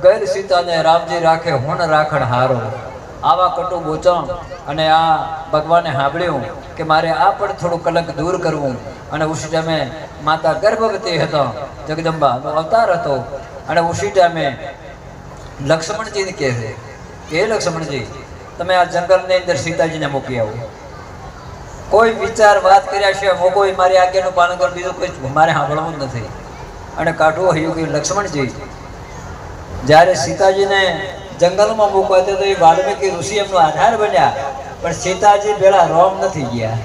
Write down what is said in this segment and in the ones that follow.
ગેર સીતાને રામજી રાખે હોણ રાખણ હારો. આવા કટુ બોચણ અને આ ભગવાને સાંભળ્યું કે મારે આ પણ થોડું કલંક દૂર કરવું. અને ઉસી ટાઈમે માતા ગર્ભવતી હતા, જગદંબાનો અવતાર હતો. અને ઉસી ટાઈમે લક્ષ્મણજીને કહે છે કે હે લક્ષ્મણજી, તમે આ જંગલની અંદર સીતાજીને મૂકી આવો. કોઈ વિચાર વાત કર્યા છે મોકો મારી આજ્ઞાનું પાલન કરો, બીજું કોઈ મારે સાંભળવું જ નથી. અને કાઢવું હયું કે લક્ષ્મણજી જ્યારે સીતાજીને જંગલમાં મૂકવા તો એ વાલ્મીકી ઋષિ એમનો આધાર બન્યા, પણ સીતાજી પેલા રોમ નથી ગયા.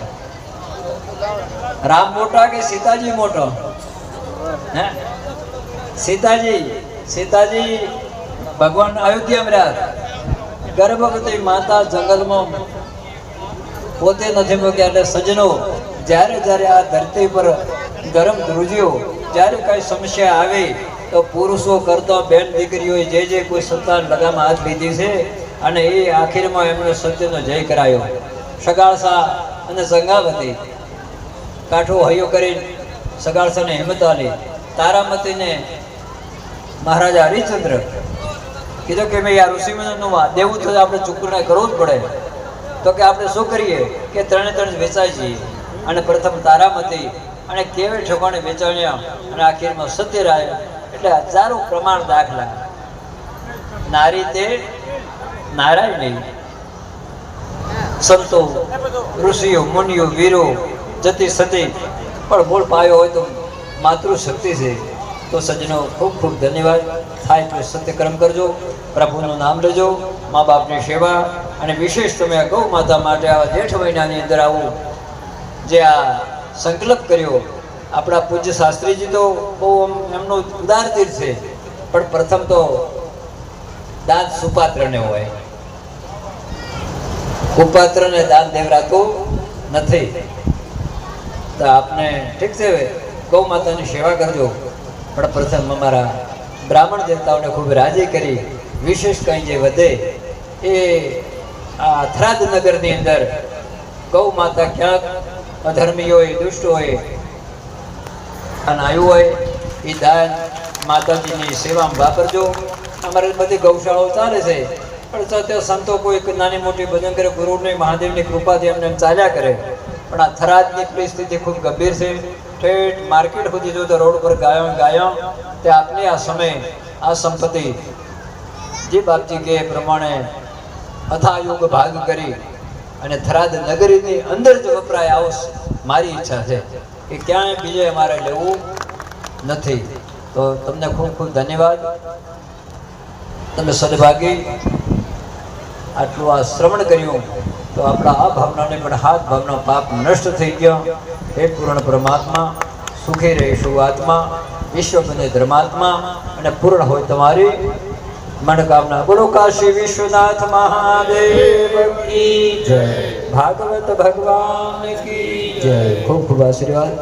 રામ મોટા કે સીતાજી મોટો? હે સીતાજી ભગવાન અયોધ્યામાં રહ્યા, ગર્ભવતી માતા જંગલમાં પોતે નથી મૂક્યા. એટલે સજ્જનો, જ્યારે જ્યારે આ ધરતી પર ધર્મ ધ્રુજ્યો, જ્યારે કઈ સમસ્યા આવે તો પુરુષો કરતા બેન દીકરીઓએ જે કોઈ સંતાન લગામાં હાથ લીધી છે. અને એ આખીરમાં એમણે સત્યનો જય કરાયો. સગાળસા અને સંગાવતી કાઠો હૈયો કરી સગાળસાને હિંમત આલી. તારામતીને મહારાજા હરિશ્ચંદ્ર કીધું કે ભાઈ આ ઋષિમુનિનું દેવું તો આપણે ચૂકવણી કરવું જ પડે. તો કે આપણે શું કરીએ કે ત્રણે ત્રણ વેચાઈ જઈએ. અને પ્રથમ તારામતી અને કેવી ઠેકાણે વેચાણ્યા અને આખીરમાં સત્યરાય. એટલે હજારો પ્રમાણ દાખલા. નારી તે નારાયણી, સંતો ઋષિઓ મુનિઓ વીરો જતી સતી પણ મૂળ પાયો હોય તો માતૃશક્તિ છે. તો સજ્જનો ખૂબ ખૂબ ધન્યવાદ. થાય તો સત્યકર્મ કરજો, પ્રભુનું નામ લેજો, મા બાપની સેવા. અને વિશેષ તમે આ ગૌ માતા માટે આવા જેઠ મહિનાની અંદર આવું જે આ સંકલ્પ કર્યો. આપણા પૂજ્ય શાસ્ત્રીજી તો બહુ એમનું ઉદાર તીર્થ છે, પણ પ્રથમ તો દાન સુપાત્રને હોય, કુપાત્રને દાન દેવરાતું નથી. તો આપને ઠીક છે, ગૌ માતાની સેવા કરજો, પણ પ્રથમ અમારા બ્રાહ્મણ દેવતાઓને ખૂબ રાજી કરી. વિશેષ કંઈ જે વધે એ આ થરાદ નગરની અંદર ગૌ માતા ક્યાંક અધર્મી હોય, દુષ્ટ હોય અને આવ્યું હોય એ દાન માતાજીની સેવામાં વાપરજો. અમારે બધી ગૌશાળાઓ ચાલે છે, પણ ત્યાં સંતો કોઈ નાની મોટી ભજન કરે, ગુરુની મહાદેવની કૃપાથી એમને એમ ચાલ્યા કરે. પણ આ થરાદની પરિસ્થિતિ ખૂબ ગંભીર છે. ઠેઠ માર્કેટ સુધી જો તો રોડ ઉપર ગાયો તે આપની આ સમય આ સંપત્તિ જે બાપજી કે પ્રમાણે અથાયુગ ભાગ કરી અને થરાદ નગરીની અંદર જ વપરાય. આવો મારી ઈચ્છા છે કે ક્યાંય બીજે અમારે લેવું નથી. તો તમને ખૂબ ખૂબ ધન્યવાદ. તમે સદભાગી આટલું આ શ્રવણ કર્યું તો આપણા આ ભાવનાને પણ હાથ ભાવના પાપ નષ્ટ થઈ ગયો. હે પૂર્ણ પરમાત્મા, સુખી રહીશું આત્મા, વિશ્વ બને ધર્માત્મા અને પૂર્ણ હોય તમારી મનોકામના. બોલો કાશી વિશ્વનાથ મહાદેવ કી જય, ભાગવત ભગવાન કી જય. ખૂબ ખૂબ આશીર્વાદ.